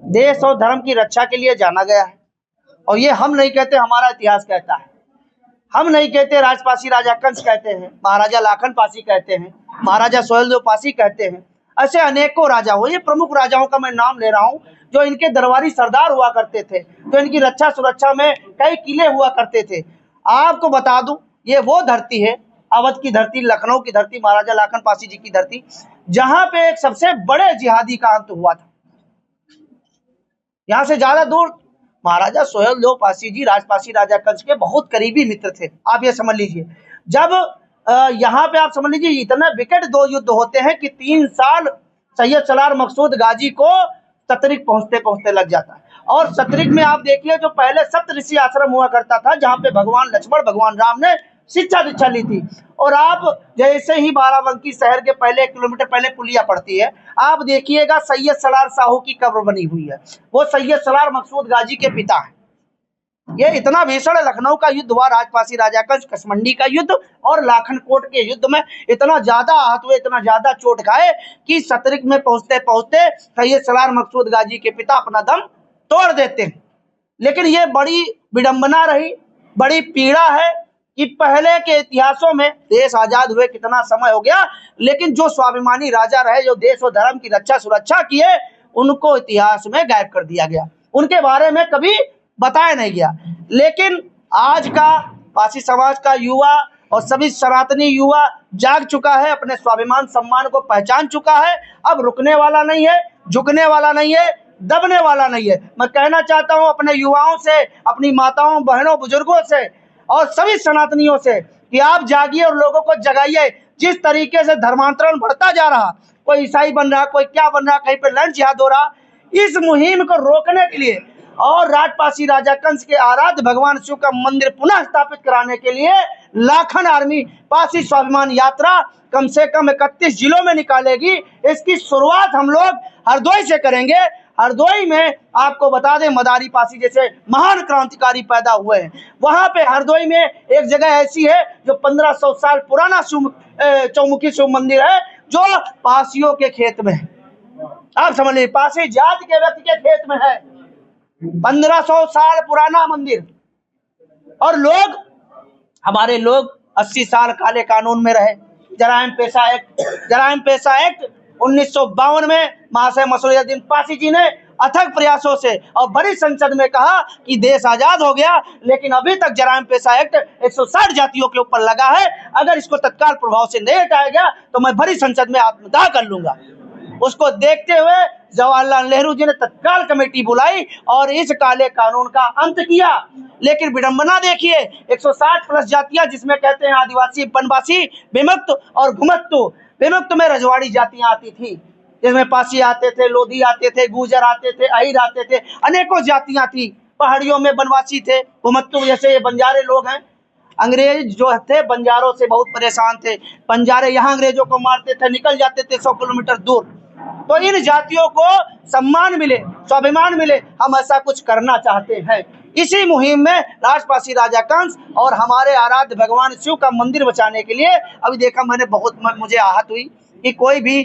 देश और धर्म की रक्षा के लिए जाना गया है। और ये हम नहीं कहते, हमारा इतिहास कहता है। हम नहीं कहते, राजपासी राजा कंस कहते हैं, महाराजा लाखन पासी कहते हैं, महाराजा सोहेलदेव पासी कहते हैं। ऐसे अनेकों राजा हो, ये प्रमुख राजाओं का मैं नाम ले रहा हूँ जो इनके दरबारी सरदार हुआ करते थे, जो इनकी रक्षा सुरक्षा में कई किले हुआ करते थे। आपको बता दूं, ये वो धरती है, अवध की धरती, लखनऊ की धरती, महाराजा लाखन पासी जी की धरती, जहां पे एक सबसे बड़े जिहादी का अंत हुआ था। यहाँ से ज्यादा दूर महाराजा सोहेलदेव पासी जी राजपासी राजा कंस के बहुत करीबी मित्र थे। आप ये समझ लीजिए, जब यहाँ पे आप समझ लीजिए इतना विकट दो युद्ध होते हैं कि 3 साल सैयद सलार मकसूद गाजी को सतरिक पहुंचते पहुंचते लग जाता है। और सतरिक में आप देखिए, जो पहले सप्त ऋषि आश्रम हुआ करता था, जहाँ पे भगवान लक्ष्मण भगवान राम ने शिक्षा दीक्षा ली थी। और आप जैसे ही बाराबंकी शहर के पहले 1 किलोमीटर पहले पुलिया पड़ती है, आप देखिएगा सैयद सलार साहू की कब्र बनी हुई है। वो सैयद सलार मकसूद गाजी के पिता है। ये इतना भीषण लखनऊ का युद्ध हुआ, राजपासी राजा कंस, कसमंडी का युद्ध और लाखन कोट के युद्ध में इतना ज्यादा आहत हुए, इतना ज्यादा चोट खाए कि सतरिक में पहुंचते पहुंचते सैयद सलार मकसूद गाजी के पिता अपना दम तोड़ देते हैं। लेकिन ये बड़ी विडंबना रही, बड़ी पीड़ा है कि पहले के इतिहासों में, देश आजाद हुए कितना समय हो गया, लेकिन जो स्वाभिमानी राजा रहे, जो देश और धर्म की रक्षा सुरक्षा किए, उनको इतिहास में गायब कर दिया गया, उनके बारे में कभी बताया नहीं गया। लेकिन आज का पासी समाज का युवा और सभी सनातनी युवा जाग चुका है, अपने स्वाभिमान सम्मान को पहचान चुका है। अब रुकने वाला नहीं है, झुकने वाला नहीं है, दबने वाला नहीं है। मैं कहना चाहता हूं अपने युवाओं से, अपनी माताओं बहनों बुजुर्गों से और सभी सनातनियों से कि आप जागिए और लोगों को जगाइए। जिस तरीके से धर्मांतरण बढ़ता जा रहा, कोई ईसाई बन रहा, कोई क्या बन रहा, कहीं पे लंच जिहाद हो रहा, इस मुहिम को रोकने के लिए और राजपासी राजा कंस के आराध्य भगवान शिव का मंदिर पुनः स्थापित कराने के लिए लाखन आर्मी पासी स्वाभिमान यात्रा कम से कम 31 जिलों में निकालेगी। इसकी शुरुआत हम लोग हरदोई से करेंगे। हरदोई में आपको बता दें, मदारी पासी जैसे महान क्रांतिकारी पैदा हुए हैं। वहां पे हरदोई में एक जगह ऐसी है जो 1500 साल पुराना चौमुखी शिव मंदिर है, जो पासियों के खेत में है। आप समझ लीजिए, पासी जाति के व्यक्ति के खेत में है, 1500 साल पुराना मंदिर। और लोग, हमारे लोग 80 साल काले कानून में रहे। जराइम पेशा एक्ट 1952 में महाशय मसूरुद्दीन पासी जी ने अथक प्रयासों से और बड़ी संसद में कहा कि देश आजाद हो गया, लेकिन अभी तक जराइम पेशा एक्ट 160 जातियों के ऊपर लगा है। अगर इसको तत्काल प्रभाव से नहीं हटाया गया तो मैं बड़ी संसद में आत्मदाह कर लूंगा। उसको देखते हुए जवाहरलाल नेहरू जी ने तत्काल कमेटी बुलाई और इस काले कानून का अंत किया। लेकिन विडंबना देखिए, 160 प्लस जातियां, जिसमें कहते हैं आदिवासी, वनवासी, विमुक्त और घुमत्तु। विमुक्त में रजवाड़ी जातियां आती थी, जिसमें पासी आते थे, लोधी आते थे, गुर्जर आते थे, अहिर आते थे, अनेकों जातियां थी। पहाड़ियों में वनवासी थे, घुमत्तु जैसे ये बंजारे लोग हैं। अंग्रेज जो थे बंजारों से बहुत परेशान थे। बंजारे यहाँ अंग्रेजों को मारते थे, निकल जाते थे 100 किलोमीटर दूर। तो इन जातियों को सम्मान मिले, स्वाभिमान मिले, हम ऐसा कुछ करना चाहते हैं। इसी मुहिम में राजपासी राजा कंस और हमारे आराध्य भगवान शिव का मंदिर बचाने के लिए अभी देखा मैंने, बहुत मुझे आहत हुई कि कोई भी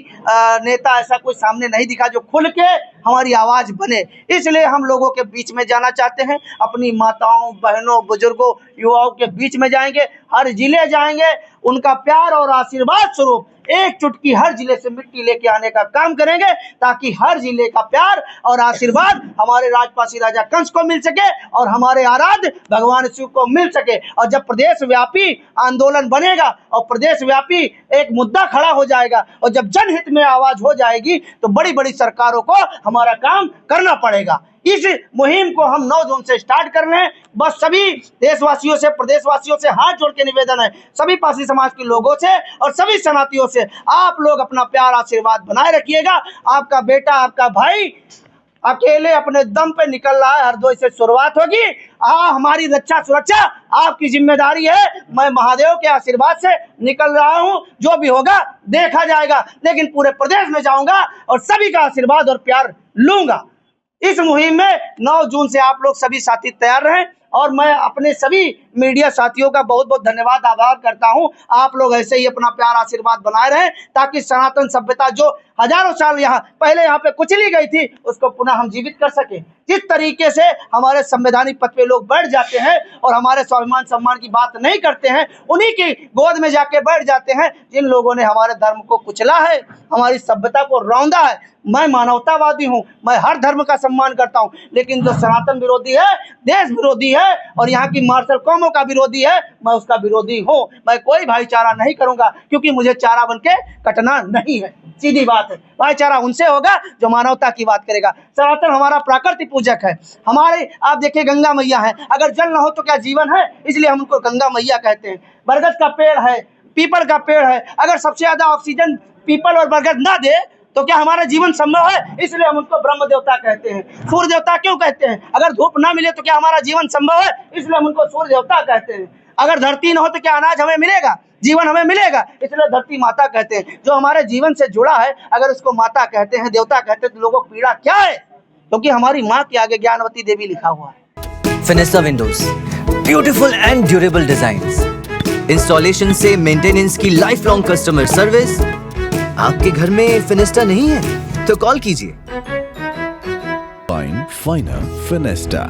नेता ऐसा कोई सामने नहीं दिखा जो खुल के हमारी आवाज बने। इसलिए हम लोगों के बीच में जाना चाहते हैं, अपनी माताओं बहनों बुजुर्गों युवाओं के बीच में जाएंगे, हर जिले जाएंगे, उनका प्यार और आशीर्वाद स्वरूप एक चुटकी हर जिले से मिट्टी लेके आने का काम करेंगे, ताकि हर जिले का प्यार और आशीर्वाद हमारे राजपासी राजा कंस को मिल सके और हमारे आराध्य भगवान शिव को मिल सके। और जब प्रदेश व्यापी आंदोलन बनेगा और प्रदेश व्यापी एक मुद्दा खड़ा हो जाएगा और जब जनहित में आवाज हो जाएगी, तो बड़ी बड़ी सरकारों को हमारा काम करना पड़ेगा। इस मुहिम को हम 9 जून से स्टार्ट कर रहे हैं। बस सभी देशवासियों से, प्रदेशवासियों से हाथ जोड़ के निवेदन है, सभी पासी समाज के लोगों से और सभी सनातियों से, आप लोग अपना प्यार आशीर्वाद बनाए रखिएगा। आपका बेटा, आपका भाई अकेले अपने दम पे निकल रहा है, हरदोई से शुरुआत होगी। हमारी रक्षा सुरक्षा आपकी जिम्मेदारी है। मैं महादेव के आशीर्वाद से निकल रहा हूं, जो भी होगा देखा जाएगा, लेकिन पूरे प्रदेश में जाऊंगा और सभी का आशीर्वाद और प्यार लूंगा। इस मुहिम में 9 जून से आप लोग सभी साथी तैयार रहें और मैं अपने सभी मीडिया साथियों का बहुत बहुत धन्यवाद आभार करता हूं। आप लोग ऐसे ही अपना प्यार आशीर्वाद बनाए रहें ताकि सनातन सभ्यता जो हजारों साल पहले यहाँ पे कुचली गई थी उसको पुनः हम जीवित कर सके। जिस तरीके से हमारे संवैधानिक पद पे लोग बैठ जाते हैं और हमारे स्वाभिमान सम्मान की बात नहीं करते हैं, उन्हीं की गोद में जाके बैठ जाते हैं जिन लोगों ने हमारे धर्म को कुचला है, हमारी सभ्यता को रौंदा है। मैं मानवतावादी हूं, मैं हर धर्म का सम्मान करता हूं, लेकिन जो सनातन विरोधी है, देश विरोधी है और यहाँ की मार्शल कौमों का विरोधी है, मैं उसका विरोधी हूं। मैं कोई भाईचारा नहीं करूंगा क्योंकि मुझे चारा बन के कटना नहीं है। सीधी बात है, भाईचारा उनसे होगा जो मानवता की बात करेगा। सनातन हमारा प्राकृति पूजक है। हमारे आप देखिए गंगा मैया है, अगर जल ना हो तो क्या जीवन है, इसलिए हम उनको गंगा मैया कहते हैं। बरगद का पेड़ है, पीपल का पेड़ है, अगर सबसे ज्यादा ऑक्सीजन पीपल और बरगद ना दे तो क्या हमारा जीवन संभव है, इसलिए हम उनको ब्रह्म देवता कहते हैं। सूर्य देवता क्यों कहते हैं, अगर धूप ना मिले तो क्या हमारा जीवन संभव है, इसलिए हम उनको सूर्य देवता कहते हैं। अगर धरती न हो तो क्या अनाज हमें मिलेगा, जीवन हमें मिलेगा, इसलिए धरती माता कहते हैं। जो हमारे जीवन से जुड़ा है, अगर उसको माता कहते हैं, देवता कहते हैं, तो लोगों को पीड़ा क्या है, क्योंकि हमारी माँ के आगे ज्ञानवती देवी लिखा हुआ है। Fenesta windows, beautiful and durable designs, installation से मेंटेनेंस की लाइफ लॉन्ग कस्टमर सर्विस। आपके घर में फिनिस्टा नहीं है तो कॉल कीजिए। फाइनर फिनिस्टा।